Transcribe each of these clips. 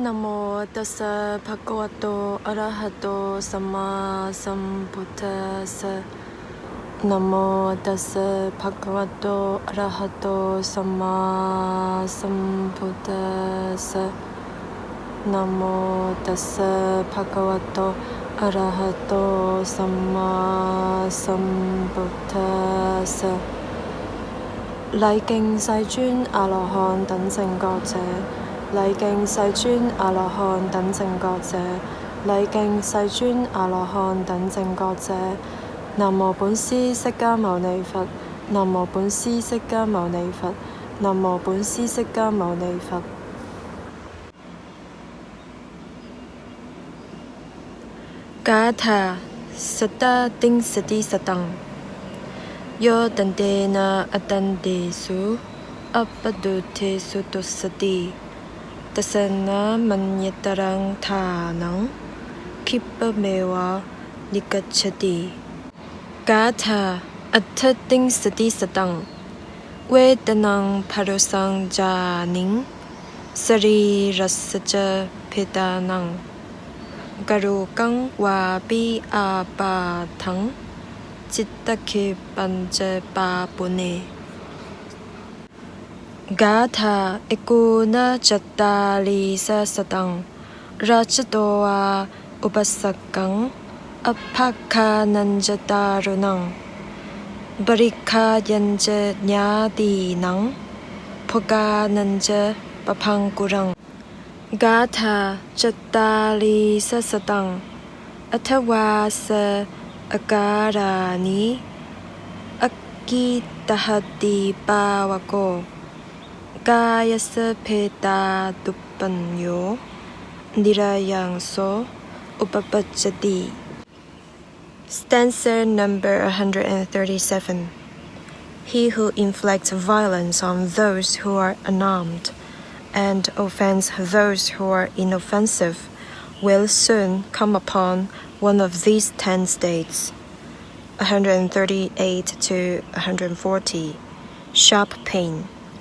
นะโมตัสสะภะคะวะโตอะระหะโตสัมมาสัมพุทธัสสะนะโมตัสสะภะคะวะโตอะระหะโตสัมมาสัมพุทธัสสะนะโมตัสสะภะคะวะโตอะระหะโตสัมมาสัมพุทธัสสะ禮敬世尊阿羅漢等正覺者，禮敬世尊阿羅漢等正覺者，禮敬世尊阿羅漢等正覺者。南無本師釋迦牟尼佛，南無本師釋迦牟尼佛，南無本師釋迦牟尼佛。伽ថាសតាទិញសតិសតੰយោតន្ទេណាអតន្ទេសុអបដុថេសុទុសតិតសនាមញ្ញតរੰឋានੰខិបមេវៈនិកច្ឆតិកាថាអដ្ឋទិញសតិសតੰវេទនੰភរុសੰចានិងសរីរស្សចភេតានੰករុកੰវាពិអាបាថੰจิตตะเคปัญจปาปุเนกาธาเอกุณจัตตาลีสสตังราชโตวาอุปสักกังอภัคคานันจตารุนังบริคายันจญาตีนังภกานันจปพังกุรังกาธาจัตตาลีสสตังอัทวาสอาการานิอักกิตหัตติปาวโกกายสเพตาตุปัญโยนิรายังโสอุปปัจจติ Stanza number 137 He who inflicts violence on those who are unarmed and offends those who are inoffensive will soon come upon one of these 10 states. 138 to 140. Sharp pain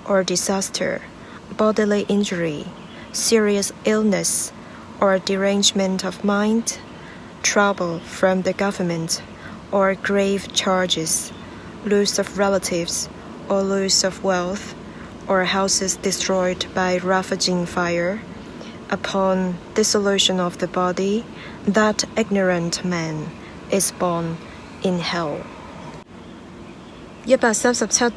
or disaster, bodily injury, serious illness or derangement of mind, trouble from the government or grave charges, loss of relatives or loss of wealth, or houses destroyed by ravaging fire, upon dissolution of the body, that ignorant man is born in hell. 137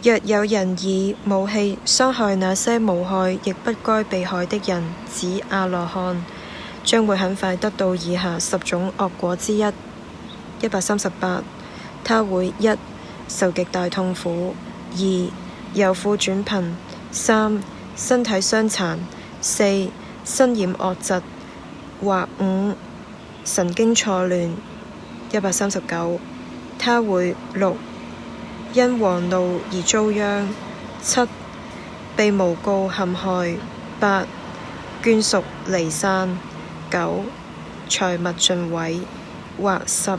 若有人以武器傷害那些無害亦不該被害的人，指阿羅漢，將會很快得到以下10種惡果之一。138他會1受極大痛苦，2由富轉貧，3身體傷殘，4身染惡疾，或5神經錯亂。139他會6因王怒而遭殃，7被誣告陷害，8眷屬離散，9財物盡毀，或10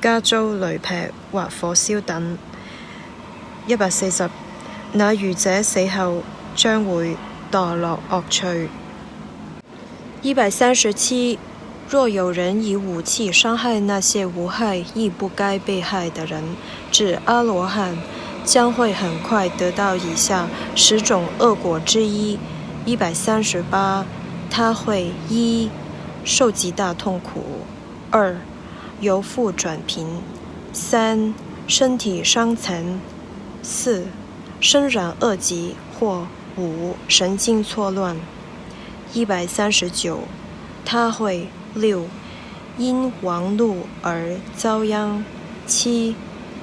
家遭雷劈或火燒等。140那愚者死後將會墮落惡趣。137若有人以武器傷害那些無害亦不該被害的人，指阿羅漢，將會很快得到以下10種惡果之一。138他會1受極大痛苦，2由富轉貧，3身體傷殘，4身染惡疾，或5神經錯亂。139他會6因王怒而遭殃，7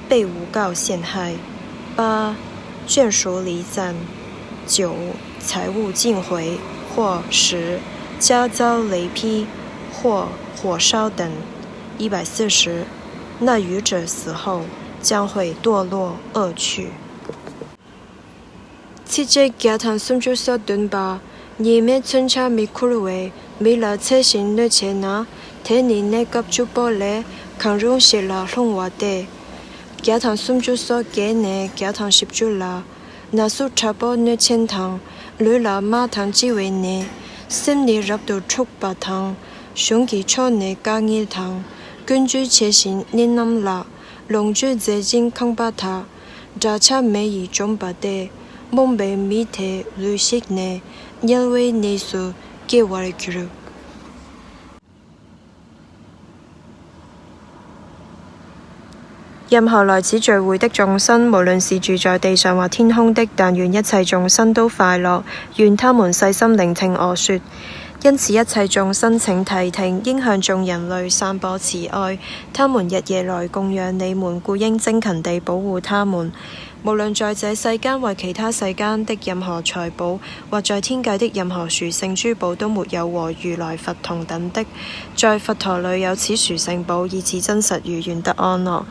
被誣告陷害，8眷屬離散，9財物盡毀，或10家遭雷劈或火燒等。140那愚者死後將會墮落惡趣。此即教堂送出所頓吧，你咩春差咪苦為，咪啦車先女車那，睇你呢急住波咧，抗容是啦弄話的。教堂送出所嘅呢，教堂攝住啦，那蘇差波女前堂，女啦馬堂之為呢，心里入到觸白湯，想起初你加熱湯，捐豬切線你諗啦，龍豬這件坑巴塔，炸叉美兒中巴的，夢被米鐵綠色呢，因為你所給我的腳。任何來此聚會的眾生，無論是住在地上或天空的，但願一切眾生都快樂，願他們細心聆聽我說。因此一切眾生請諦聽，應向眾人類散播慈愛，他們日夜來供養你們，故應精勤地保護他們。無論在這世間或其他世間的任何財寶，或在天界的任何殊勝珠寶，都沒有和如來佛同等的。在佛陀裏有此殊勝寶，以此真實如願得安樂。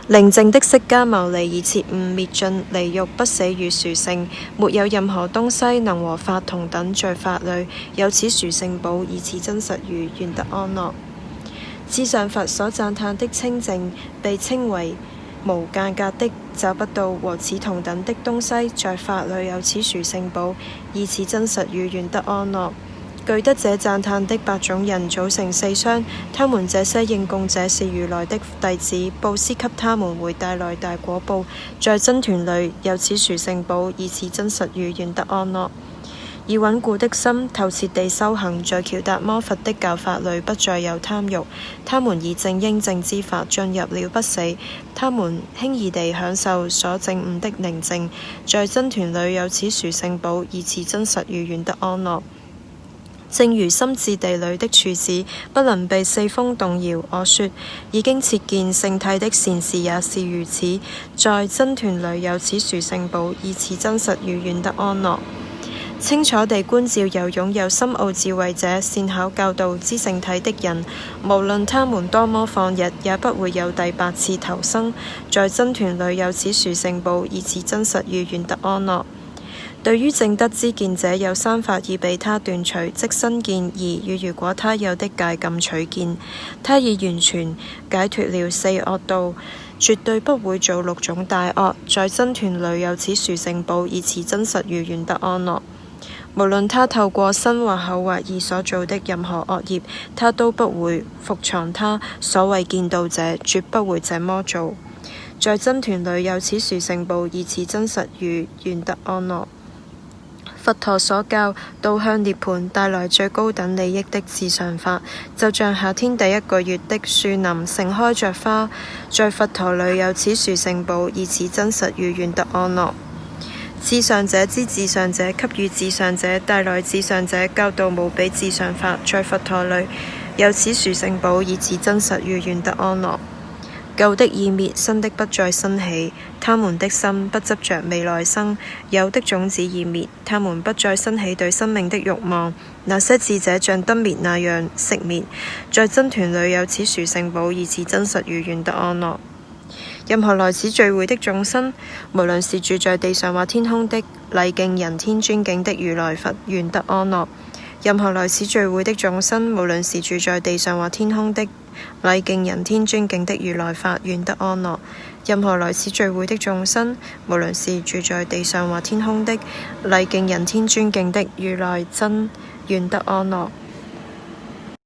寧靜的釋迦牟尼以徹悟滅盡離欲不死與殊勝，沒有任何東西能和法同等。在法裏有此殊勝寶，以此真實如願得安樂。至上佛所讚歎的清淨，被稱為無間隔的，找不到和此同等的東西。在法裏有此殊勝寶，以此真實如願得安樂。具得這讚歎的8種人組成4雙，他們這些應供者是如來的弟子，布施給他們會帶來大果報。在僧團裏有此殊勝寶，以此真實如願得安樂。以穩固的心透徹地修行，在喬達摩佛的教法裏不再有貪欲，他們以正應正之法進入了不死，他們輕易地享受所證悟的寧靜。在僧團裏有此殊勝寶，以此真實如願得安樂。正如心智地裏的柱子不能被4風動搖，我說已經切見聖諦的善事也是如此。在僧團裏有此殊勝寶，以此真實如願得安樂。清楚地觀照有擁有深奧智慧者善巧教導之聖體的人，無論他們多麼放逸，也不會有第8次投生。在僧團裏有此殊勝寶，以此真實如願得安樂。對於正德之見者，有3法已被他斷除，即身見、疑與如果他有的戒禁取見。他已完全解脫了4惡道，絕對不會做6種大惡。在僧團裏有此殊勝寶，以此真實如願得安樂。無論他透過身或口或意所做的任何惡業，他都不會伏藏他。所謂見道者，絕不會這麼做。在僧團裏有此殊勝寶，以此真實如願得安樂。佛陀所教導向涅槃帶來最高等利益的至上法，就像夏天第1個月的樹林盛開着花，在佛陀裏有此殊勝寶，以此真實如願得安樂。至上者之至上者給予至上者帶來至上者教導無比至上法，在佛陀裏有此殊勝寶，以此真實如願得安樂。舊的已滅，新的不再生起，他們的心不執着未來生。有的種子已滅，他們不再生起對生命的欲望。那些智者像燈滅那樣熄滅。在僧團裏有此殊勝寶，以此真實如願得安樂。任何來此聚會的眾生，無論是住在地上或天空的，禮敬人天尊敬的如來佛，願得安樂。任何來此聚會的眾生，無論是住在地上或天空的，禮敬人天尊敬的如來法，願得安樂。任何來此聚會的眾生，無論是住在地上或天空的，禮敬人天尊敬的如來真，願得安樂。